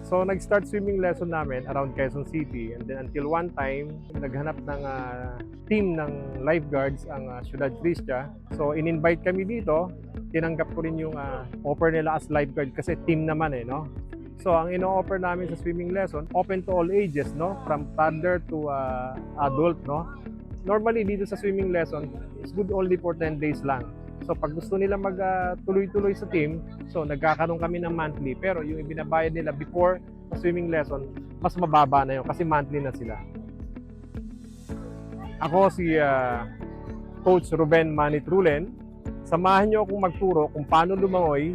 So nag-start swimming lesson namin around Quezon City, and then until one time, naghanap ng team ng lifeguards ang Ciudad Cristia. So in-invite kami dito, tinanggap ko rin yung offer nila as lifeguard kasi team naman no. So ang ino-offer namin sa swimming lesson, open to all ages, no, from toddler to adult, no. Normally dito sa swimming lesson, it's good only for 10 days lang. So pag gusto nila magtuloy-tuloy sa team, so nagkakaroon kami ng monthly. Pero yung ibinabayad nila before sa swimming lesson, mas mababa na yun kasi monthly na sila. Ako si Coach Ruben Manitrulen. Samahan niyo akong magturo kung paano lumangoy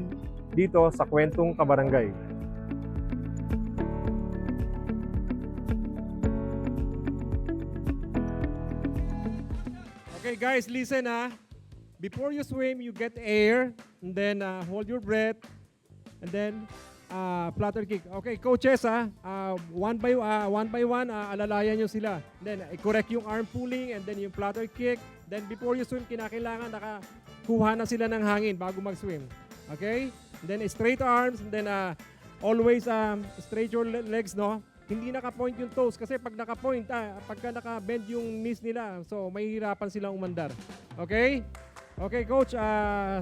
dito sa Kwentong Kabarangay. Okay guys, listen Before you swim, you get air, and then hold your breath, and then flutter kick. Okay, coaches one by one, alalayan nyo sila. Then correct yung arm pulling, and then yung flutter kick. Then before you swim, kinakailangan nakakuha na sila ng hangin bago mag-swim. Okay? And then straight arms, and then always straight your legs, no? Hindi naka-point yung toes kasi pag naka-point, pagka naka-bend yung knees nila, so mahihirapan silang umandar. Okay? Okay, Coach.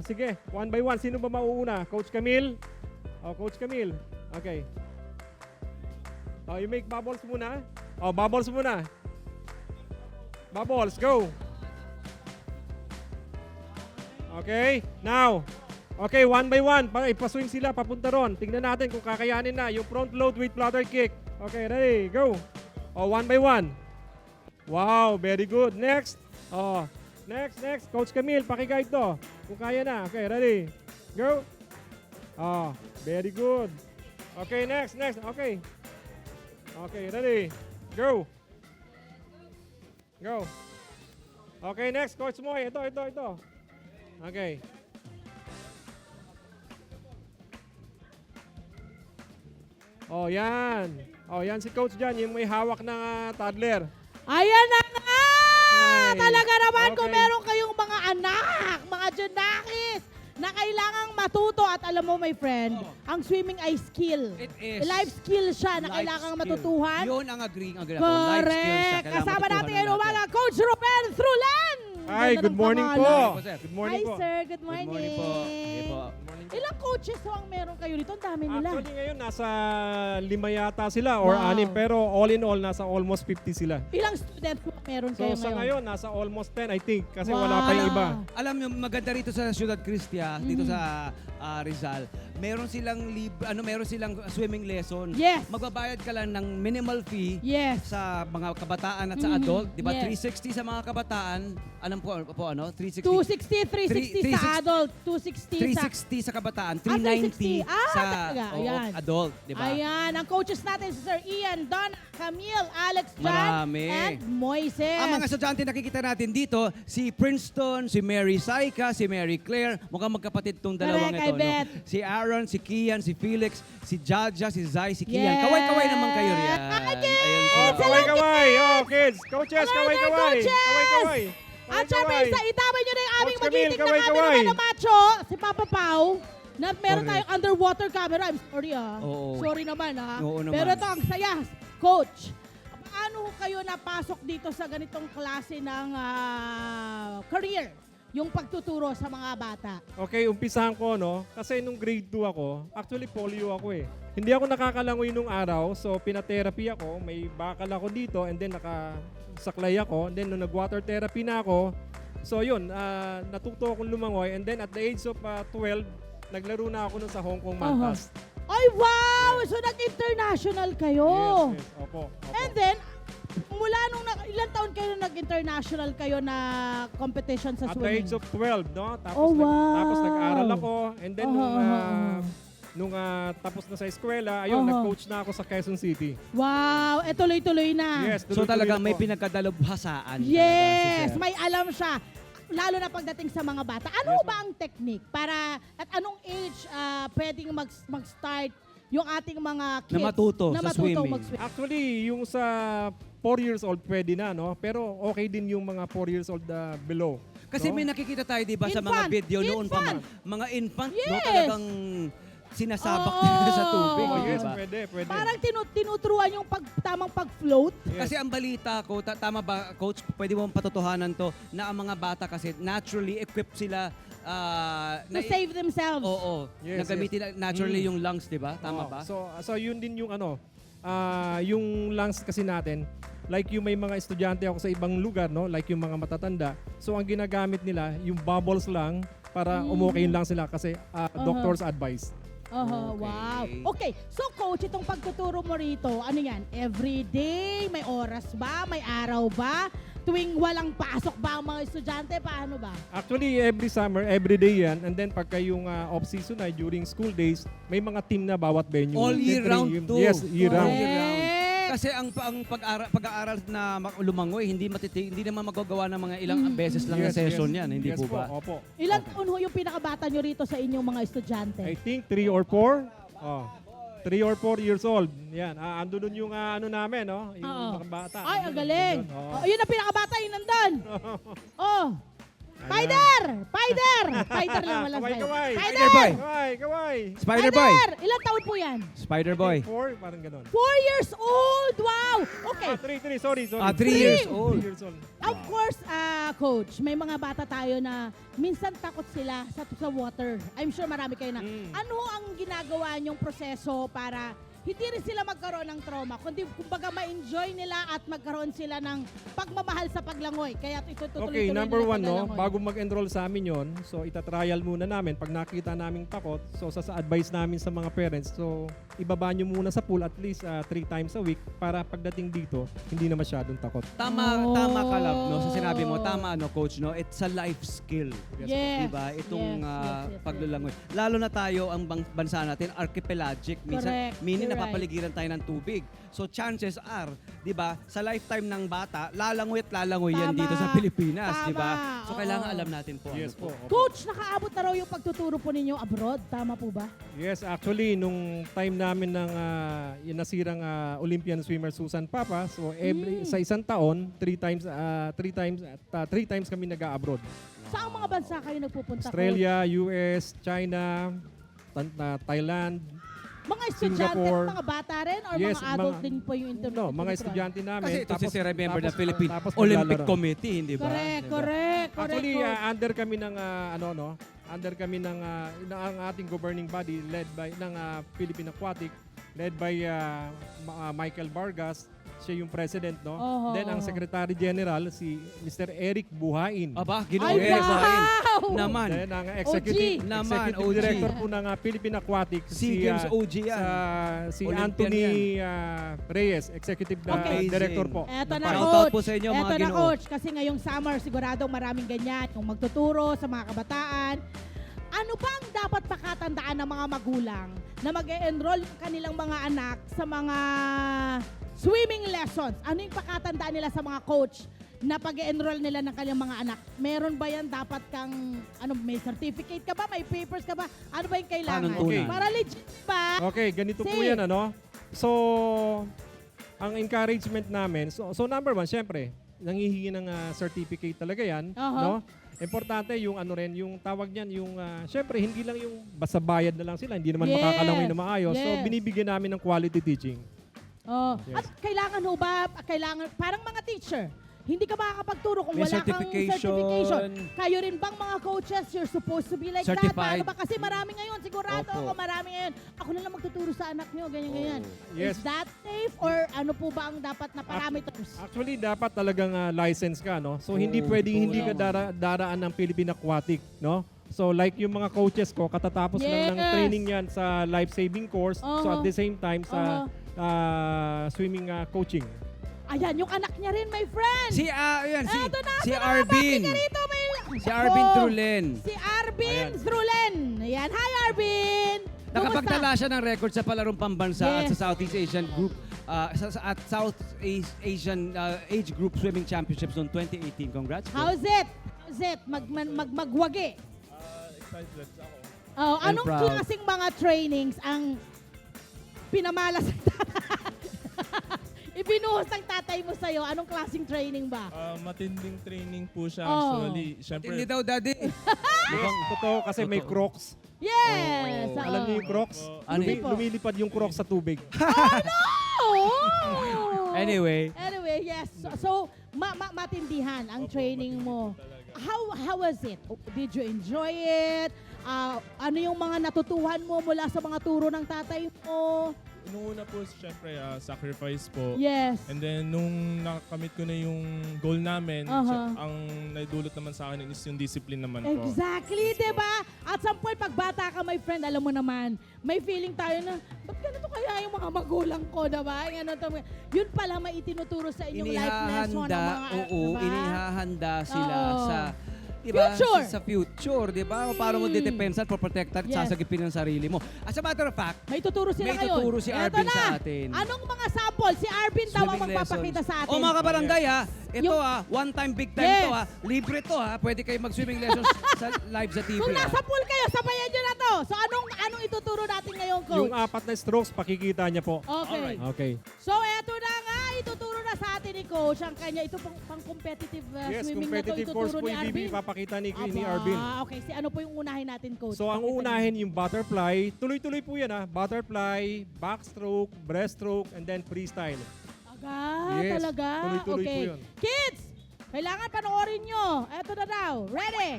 Sige, one by one. Sino ba mauuna? Coach Camille? Coach Camille. Okay. You make bubbles muna. Bubbles muna. Bubbles, go. Okay, now. Okay, one by one. Ipaswing sila, papunta ron. Tingnan natin kung kakayanin na. Yung front load with flutter kick. Okay, ready, go. One by one. Wow, very good. Next. Next. Coach Camille, paki-guide to. Kung kaya na. Okay, ready. Go. Very good. Okay, next. Okay. Okay, ready. Go. Go. Okay, next. Coach Moy. Ito. Okay. Yan. Yan si Coach dyan. Yung may hawak na toddler. Ayan na nga! Ay, Talaga naman okay. kung meron kayong mga anak, mga junakis, na kailangang matuto. At alam mo, my friend, ang swimming ay skill. It is. Life skill siya na Life kailangang skill. matutuhan. Yun ang agree ako. Life skill siya. Correct. Kailangan Kasama matutuhan natin ngayon natin. umaga, Coach Ruben Thrulan. Hi, Ganda good ng morning pangalan. po. Good morning Hi, po. sir. Good Good morning. morning po. Okay po. Ilang coaches ang meron kayo dito? Ang dami nila. Actually ngayon nasa 5 yata sila or Wow. 6 pero all in all nasa almost 50 sila. Ilang students po meron So kayo sa ngayon? ngayon nasa almost 10 I think kasi Wow. wala pa yung iba. Alam niyo, maganda rito sa Ciudad Cristia, dito sa Rizal. Meron silang swimming lesson. Yes. Magbabayad ka lang ng minimal fee Yes. sa mga kabataan at sa adult, 'di ba? Yes. 360 sa mga kabataan. Anong po 360. 260, 360 sa adult, 260 sa... 360 sa kabataan, 360. 390 sa Talaga. Ayan. adult, 'di ba? Ayan, ang coaches natin si Sir Ian, Don, Camille, Alex, John, Marami. and Moises. Ang mga estudyante nakikita natin dito, si Princeton, si Mary Saika, si Mary Claire, mukhang magkapatid tong dalawang Correct, I ito. bet. No? Si Aaron, si Kian, si Felix, si Jaja, si Zai, si Kian. Yes. Kaway-kaway naman kayo riyan. Hi, kids! Ayun sila. Kaway-kaway. Kids, coaches, Hello there, kaway-kaway. coaches! Kaway-kaway. At syempre, sa itabay nyo na yung aming Coach Camille, magiting na kaway-kaway. camera na macho, si Papa Pau, na meron Correct. tayong underwater camera. I'm sorry Oo. Sorry naman Oo naman. Pero ito ang saya. Coach, paano kayo napasok dito sa ganitong klase ng career? Yung pagtuturo sa mga bata. Okay, umpisahan ko kasi nung grade 2 ako, actually polio ako eh. Hindi ako nakakalangoy nung araw, so pinatherapy ako, may bakal ako dito and then nakasaklay ako, and then nung nag-water therapy na ako, so yun, natuto akong lumangoy and then at the age of 12, naglaro na ako nun sa Hong Kong Mantas. Ay, wow! So, nag-international kayo. Yes, opo. And then, mula nung ilang taon kayo nag-international kayo na competition sa At the swimming? age of 12, no? Tapos, Oh, wow. tapos nag-aral ako and then nung tapos na sa eskwela, ayun, nag-coach na ako sa Quezon City. Wow! E tuloy-tuloy na. Yes, So tuloy-tuloy talaga na may po. pinagkadalubhasaan. Yes! talaga si Sir. May alam siya. Lalo na pagdating sa mga bata. Ano Yes, ba ang technique para at anong age pwedeng mag-start yung ating mga kids Na matuto sa swimming. mag-swim? Actually, yung sa 4 years old pwede na, no? Pero okay din yung mga 4 years old below. Kasi no? may nakikita tayo, di ba, sa mga Infant. video noon pa, Infant. mga infant, no? Yes. Talagang sinasabak Oo. nila sa tubig. Oh, di yes, ba? pwede. Parang tinuturuan yung tamang pag-float. Yes. Kasi ang balita ko, tama ba, Coach, pwede mo patotohanan to, na ang mga bata kasi naturally equipped sila To save themselves. Oo, Yes, nagamitin naturally yung lungs, di ba? Tama Oo. ba? So yun din yung yung lungs kasi natin, like yung may mga estudyante ako sa ibang lugar, no? Like yung mga matatanda. So ang ginagamit nila, yung bubbles lang para umukay yung lungs nila kasi doctor's advice. Oho, Okay. wow. Okay, so coach, itong pagtuturo mo rito, ano yan? Every day? May oras ba? May araw ba? Tuwing walang pasok ba ang mga estudyante? Paano ba? Actually, every summer, every day yan. And then pagka yung off-season na during school days, may mga team na bawat venue. All year Siyempre, round too. Yes, year round. All year round. Correct. Kasi ang pag-aaral na lumangoy, hindi naman magagawa ng mga ilang beses lang na session yan, hindi yes po ba? Opo. Ilang taon ho yung pinakabata nyo rito sa inyong mga estudyante? I think 3 or 4. 3 or 4 years old. Yan. Ando dun yung ano namin, no? Yung Oo. mga bata. Ay, ang galing. Andun, oo. Oh, yun ang pinakabata, yun nandun. Oh. Spider! Spider! Spider lang, walang Kaway, spider. kaway. Spider! Boy. Kaway. Spider Boy! Ilang taon po yan? Spider Boy. 4, parang ganun. 4 years old! Wow! Okay. 3, sorry. 3 years 3 old. years old. Of course, coach, may mga bata tayo na minsan takot sila sa water. I'm sure marami kayo na. Ano ang ginagawa niyong proseso para hindi rin sila magkaroon ng trauma, kundi kumbaga ma-enjoy nila at magkaroon sila ng pagmamahal sa paglangoy. Kaya ito tutuloy-tuloy Okay, number nila 1, no? paglalangoy. Bago mag-enroll sa amin yon, so itatrial muna namin. Pag nakita naming takot, so sa advice namin sa mga parents, so ibaba nyo muna sa pool at least 3 times a week para pagdating dito, hindi na masyadong takot. Oh. Tama ka, love, no? Sa sinabi mo, tama, no, Coach, no? It's a life skill. Yes. Diba? Itong Yes. paglalangoy. Lalo na tayo, ang bansa natin, archipelagic. Minsan, Correct. meaning You're napapaligiran tayo ng tubig. So chances are, di ba, sa lifetime ng bata, lalangoy at lalangoy yan Tama. dito sa Pilipinas, Tama. di ba? So Oo. kailangan alam natin po. Yes ano po. Opo. Coach, nakaabot na raw yung pagtuturo po ninyo abroad. Tama po ba? Yes, actually, nung time namin ng yung nasirang Olympian swimmer Susan Papa, so sa isang taon, 3 times kami nag-abroad. Saan mga bansa kayo nagpupunta? Australia, US, China, Thailand. Mga estudyante, Singapore. mga bata rin or Yes, mga adult mga- din po yung No, mga estudyante namin. Kasi ito si remember ng tapos- Philippine tapos Olympic maglalaro. Committee, hindi ba? Correct, Diba? correct. Actually, coach. under kami ng under kami ng ang ating governing body led by ng Philippine Aquatic, led by Michael Vargas. Siya yung president, no? Oho, Then ang oho. Secretary General si Mr. Eric Buhain. Aba, Ay, ginoon wow! naman. Then ang executive, Naman, executive OG. director po ng Philippine Aquatic SEA Games OG yan. si Olympian Anthony Reyes, executive Okay. director po. Eto na, Shout out coach. po sa inyo, mga Eto na, Ginoo. coach. Kasi ngayong summer, siguradong maraming ganyan. Yung magtuturo sa mga kabataan. Ano ba ang dapat pakatandaan ng mga magulang na mag-e-enroll yung kanilang mga anak sa mga swimming lessons? Ano yung pakatandaan nila sa mga coach na pag-e-enroll nila ng kanilang mga anak? Meron ba yan dapat kang, may certificate ka ba? May papers ka ba? Ano ba yung kailangan? Panuntunan. Para legit ba? Okay, ganito po Say. yan, ano? So, ang encouragement namin, so number 1, syempre, nangihingi ng certificate talaga yan, Aha. no? Importante yung yung tawag niyan, yung syempre hindi lang yung basta bayad na lang sila, hindi naman Yes. makakalangoy na maayos. So Yes. binibigyan namin ng quality teaching. Oh. Yes. At kailangan ho ba, parang mga teacher, hindi ka makakapagturo kung May wala kang certification. Kayo rin bang mga coaches, you're supposed to be like that? Certified. Paano ba? Kasi marami ngayon, sigurado Opo. ako marami ngayon. Ako na lang magtuturo sa anak nyo, ganyan-ganyan. Yes. Is that safe or ano po ba ang dapat na parameters? Actually, dapat talagang license ka, no? So hindi Oo, pwedeng oo hindi ka daraan ng Philippine Aquatic, no? So like yung mga coaches ko, katatapos lang ng Yes. training yan sa life-saving course. So at the same time sa swimming coaching. Ayan, yung anak niya rin, my friend. Ayan, Eto na, si ito na, Arvin. bakit ka rito, may... Si Arvin Oh, Trulen. Si Arvin Ayan. Trulen. Ayan, hi Arvin. Nakapagtala siya ng record sa palarong pambansa at Yes. sa Southeast Asian Group at Southeast Asian Age Group Swimming Championships noong 2018. Congrats. bro. How's it? How's it? Magwagi. Excited ako. Oh, And anong proud. klaseng mga trainings ang pinamalas ng tatay? Ibinuhos ng tatay mo sa'yo. Anong klaseng training ba? Matinding training po siya Oh. actually. Siyempre, Hindi daw, daddy. Mukhang totoo kasi may Totoo. Crocs. Yes! Oh. oo. Alam niyo yung Crocs? Ano yun? Lumilipad yung Crocs sa tubig. Oh! Anyway, Yes. So, matindihan ang training mo. How was it? Did you enjoy it? Ano yung mga natutuhan mo mula sa mga turo ng tatay mo? Nung una po, syempre, sacrifice po. Yes. And then, nung nakamit ko na yung goal namin, Aha. ang naidulot naman sa akin is yung discipline naman po. Exactly, Yes po. di ba? At some point, pag bata ka, my friend, alam mo naman, may feeling tayo na, ba't ganito kaya yung mga magulang ko, diba? Yun pala may itinuturo sa inyong life lesson. ng mga, diba? inihahanda sila Oo. sa diba? Future. Sa future, di ba? Paano mo didepensa at poprotektan at Yes. sasagipin ang sarili mo. As a matter of fact, May tuturo sila may ngayon. tuturo si Eto Arvin na. sa atin. Anong mga sample? Si Arvin daw ang Swimming magpapakita lessons. sa atin. O mga kabarangay ha, ito Yung- one time, big time Yes. to ha. Libre to ha. Pwede kayo mag-swimming lessons sa live sa TV Kung ha. nasa pool kayo, sabayan nyo na to. So anong ituturo natin ngayon, coach? Yung 4 na strokes, pakikita niya po. Okay. Okay. So eto na nga, ituturo na sa atin ni coach ang kanya. Ito pang competitive Yes, swimming na to competitive course ituturo po ni yung Arvin. ipapakita ni Aba, Arvin. Okay, si ano po yung unahin natin, coach? So ang Pakita niyo. unahin yung butterfly, tuloy-tuloy po yan butterfly, backstroke, breaststroke, and then freestyle. Aga, Yes, talaga? tuloy-tuloy okay. po yun. Kids, kailangan panoorin nyo. Eto na daw. Ready?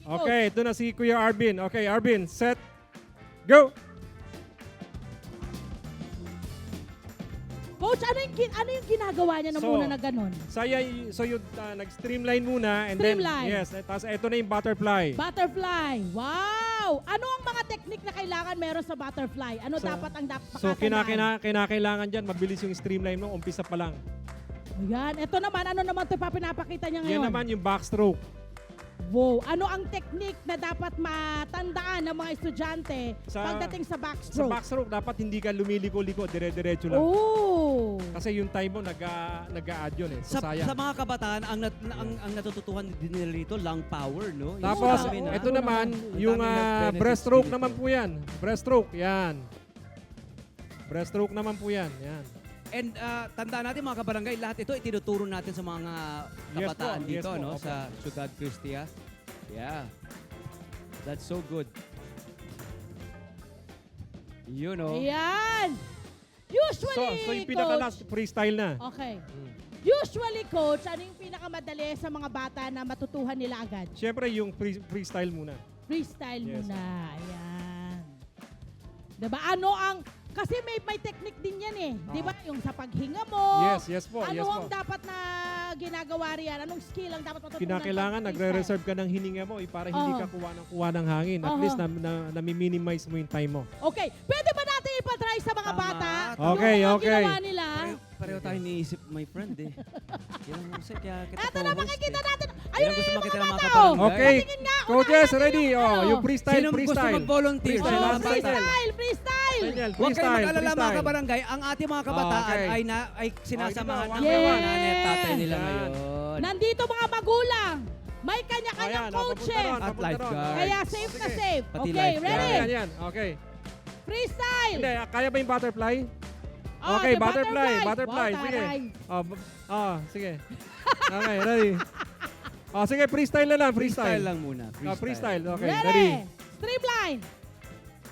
Okay, ito na si Kuya Arvin. Okay, Arvin, set, go! Coach, ano yung ginagawa niya na So, muna na ganun? So yung nag-streamline muna and Streamline. then, yes, tapos ito na yung butterfly. Butterfly. Wow! Ano ang mga technique na kailangan meron sa butterfly? Ano So- dapat ang So pakatandaan? kinakailangan dyan, mabilis yung streamline mo, umpisa pa lang. Ayan. Ito naman, ano naman ito pinapakita niya ngayon? Yan naman yung backstroke. Wow. Ano ang technique na dapat matandaan ng mga estudyante pagdating sa Sa backstroke? backstroke, dapat hindi ka lumiliko-liko, dire-diretso lang. Oh! Kasi yung time mo, nag-a-add yun eh. So, Sa sayang. mga kabataan, ang natututuhan din nila rito, lung power, no? Yung Tapos, stamina. ito naman, yung Ang daming benefits breaststroke dito. naman po yan. Breaststroke, yan. Breaststroke naman po yan. Yan. And tandaan natin mga kabarangay, lahat ito itinuturo natin sa mga Yes kabataan po, yes dito, po, no? opo. Sa Ciudad Cristia. Yeah. That's so good. You know. Ayan! Usually, So yung pinaka-last, coach, freestyle na. okay. Mm. Usually, coach, ano yung pinakamadali sa mga bata na matutuhan nila agad? Siyempre, yung freestyle muna. Freestyle Yes. muna. Ayan. Diba? Ano ang... Kasi may technique din yan eh. Diba? Yung sa paghinga mo. Yes po, Ano yes ang po. dapat na ginagawa riyan? Anong skill ang dapat matutunan? Kinakailangan, pag nagre-reserve ka ng hininga mo para hindi Oo. ka kuha ng hangin. At Oo. least nami-minimize mo yung time mo. Okay. Pwede ba natin ipatry sa mga Tama. bata? Okay, yung mga okay. ginawa nila? Pareho tayo iniisip, my friend eh. Yan ang gusto, kaya kita Eto na, co-host makikita eh. natin. Yan Ayun ang gusto yung makita ng mga mga bata. kabarangay. oh. Okay. Patingin nga. Coaches, unahin natin ready? yung ano. Yung freestyle, Sino gusto freestyle. mag-volunteer? Freestyle, Oh, Sa mga bata. freestyle. Daniel, Huwag kayong freestyle, mag-alala mga freestyle. kabarangay, ang ating mga kabataan Okay. ay sinasamahan Oh, ng ito, mga one by one. nanay at tatay nila Yan. ngayon. Nandito mga magulang. May kanya-kanyang Ayan, papunta coaches. ron, At papunta ron. lifeguard. Kaya safe na safe. Pati Okay, lifeguard. ready? Yan. Okay. Freestyle. Hindi, kaya ba yung butterfly? Oh, Okay, the butterfly. Wow, Sige. taray. Sige. Okay, ready. Sige, freestyle na lang, Freestyle freestyle. lang muna. Freestyle. Okay, Ready? ready. Streamline.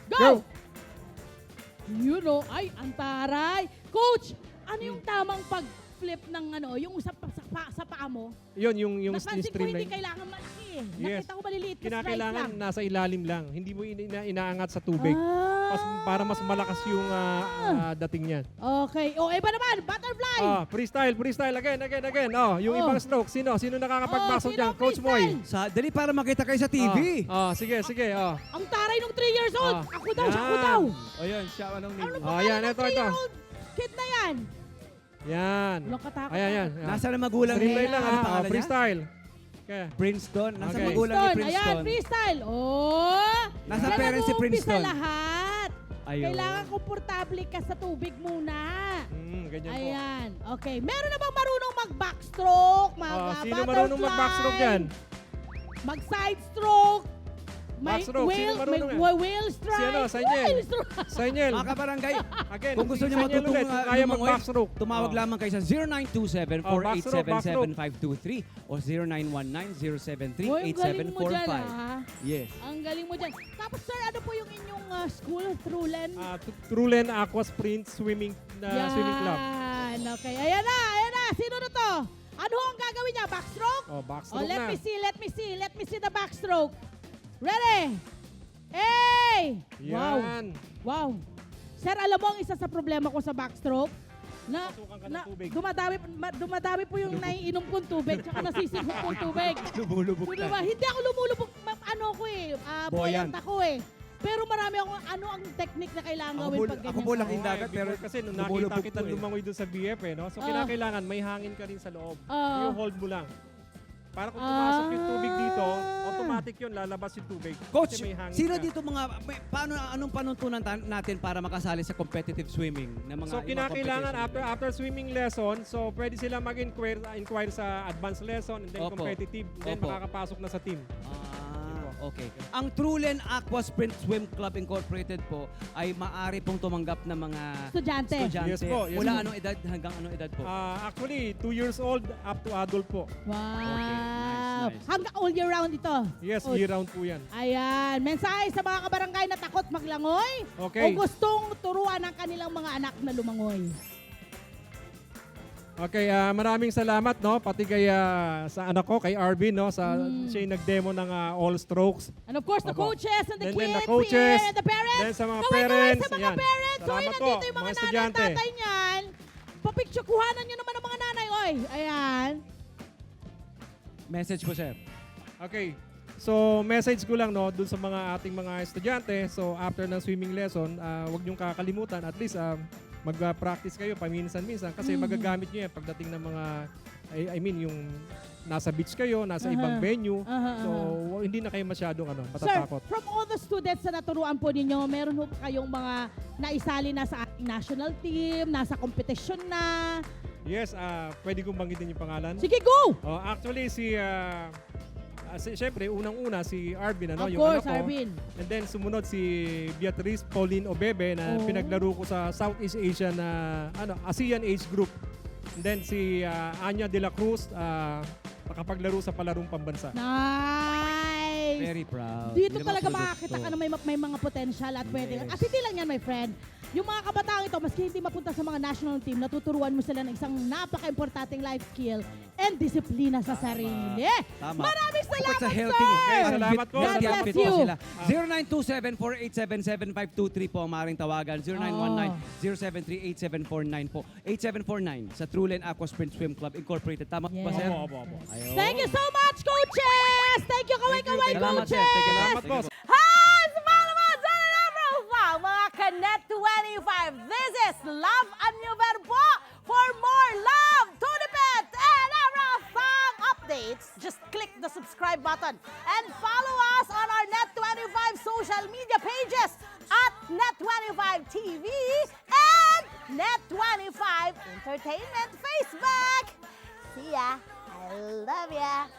Go! Go! You know, ay, ang taray. Coach, ano yung tamang pag-flip ng ano, yung sa paa mo? Yun, yung Napansin ko hindi streamline. kailangan malaki eh. Yes. Nakita ko maliliit na strike Kinakailangan lang. nasa ilalim lang. Hindi mo inaangat sa tubig. Para mas malakas yung dating niya. Okay. O, iba naman. Butterfly. Freestyle. Again. Yung Oh. ibang stroke. Sino nakakapagpasok sino dyan? Coach Moy. freestyle? Para makita kayo sa TV. Sige. Ang taray nung 3 years old. Ah, Ako daw. yan. O yan, siya anong Ano name? ba Yan, ng ito. 3-year-old kid na yan? Yan. Walang katakot. Ayan. Nasa na magulang Streamline lang Ano pangalan niya? freestyle. Okay. Princeton. Nasa Okay. magulang ni Princeton. Ayan, Princeton. freestyle. Oh! Nasa Yan parents si nag-uumpisa Princeton. lahat. Ayun. Kailangan komportable ka sa tubig muna. Ganyan po. Ayan. Okay. Meron na bang marunong mag-backstroke? Sino marunong mag-backstroke dyan? Mag-side stroke? May Backstroke. Sino whale, may marunong yan? whale strike. Si ano, Sanyel. Whale strike. Sanyel. Mga kabarangay, Again, kung gusto si niyo Sanyel matutong ulit, kung kaya lumangoy, mag-backstroke. tumawag Oh. lamang kayo sa 0927-487-7523 o 0919-073-8745. Uy, ang galing mo dyan, ha? Yes. Ang galing mo dyan. Tapos, sir, ano po yung inyong school, Trulen? Trulen Aqua Sprint Swimming Club. Okay. Ayan na. Sino na to? Ano ang gagawin niya? Backstroke? Oh, backstroke Let na. me see the backstroke. Ready? Hey! Yan. Wow. Sir, alam mo ang isa sa problema ko sa backstroke? Pasukan ka ng tubig. Dumadami po yung naiinom kong tubig tsaka nasisipot kong tubig. Lumulubog So, diba? Hindi ako lumulubog, buoyant ako eh. Pero marami akong ang technique na kailangan gawin pag ganyan. Ako po lang ka. yung dagat, pero Kasi nung nakita lumulubog kita po eh. lumangoy doon sa BF no? So kinakailangan may hangin ka rin sa loob. Ah. Yung hold mo lang. Para kung pumasok yung tubig dito, automatic yun, lalabas yung tubig. Coach, Kasi may hangin sino ka. dito anong panuntunan natin para makasali sa competitive swimming? Na mga, So yung mga kinakailangan competition? after swimming lesson, so pwede sila inquire sa advanced lesson and then Opo. competitive, then Opo. makakapasok na sa team. Okay. Ang Trulen Aqua Sprint Swim Club Incorporated po ay maaari pong tumanggap ng mga Estudyante. Yes po, yes Mula po. anong edad hanggang anong edad po? Actually, 2 years old up to adult po. Wow. Okay, nice. Hanggang all year round ito. Yes, Oh. year round po yan. Ayan. Mensahe sa mga kabarangay na takot maglangoy Okay. o gustong turuan ng kanilang mga anak na lumangoy. Okay, maraming salamat no pati kay sa anak ko kay Arvin no sa siya yung nag-demo ng all strokes. And of course, the Opo. coaches and the Then kids the coaches, here and the parents. then sa mga Kaway-kaway parents, sa mga yan. parents. Uy, Salamat nandito po, yung mga mga nanay at estudyante. tatay niyan. Papicture, kuhanan nyo naman ng mga nanay. Oy, ayan. Message po, sir. Okay. So, message ko lang no dun sa mga ating mga estudyante. So, after ng swimming lesson, wag niyong kakalimutan at least mag-practice kayo paminsan-minsan kasi magagamit niyo yan pagdating ng mga I mean yung nasa beach kayo, nasa ibang venue. So, hindi na kayo masyadong Sir, matatakot. from all the students na naturuan po ninyo, meron po ba kayong mga naisali na sa ating national team, nasa competition na? Yes, pwede kong banggitin yung pangalan. Sige, go! Actually, siyempre, unang-una si Arvin, Of yung course, anak ko. Arvin. And then sumunod si Beatrice Pauline Obebe na Oh. pinaglaro ko sa Southeast Asian ASEAN Age Group. And then si Anya de la Cruz nakapaglaro sa palarong pambansa. Nice! Very proud. Dito Hindi talaga naman makakita ka produkto. na may mga potential at pwede. Yes. At hindi lang yan, my friend. Yung mga kabataang ito, maski hindi mapunta sa mga national team, natuturuan mo sila ng isang napaka-importanting life skill and disiplina sa sarili. Tama. Maraming Dapat salamat, sa sir! healthy. Okay, salamat po. Healthy God and fit bless po you. sila. 0927-487-7523 po ang maaaring tawagan. 0919-073-8749 po. 8749 sa Trulen Aqua Sprint Swim Club Incorporated. Tama Yeah. ba, sir? Opo. Ayun. Thank you so much, coaches! Thank you, kaway-kaway, Salamat, coaches! sir. Thank you. Salamat po. Hi! Sa mga Profile, mga Kanet 25. This is Love and New Verbo. For more love, Tunipet, and Arafang updates, just click the subscribe button and follow us on our Net25 social media pages at Net25 TV and Net25 Entertainment Facebook. See ya. I love ya.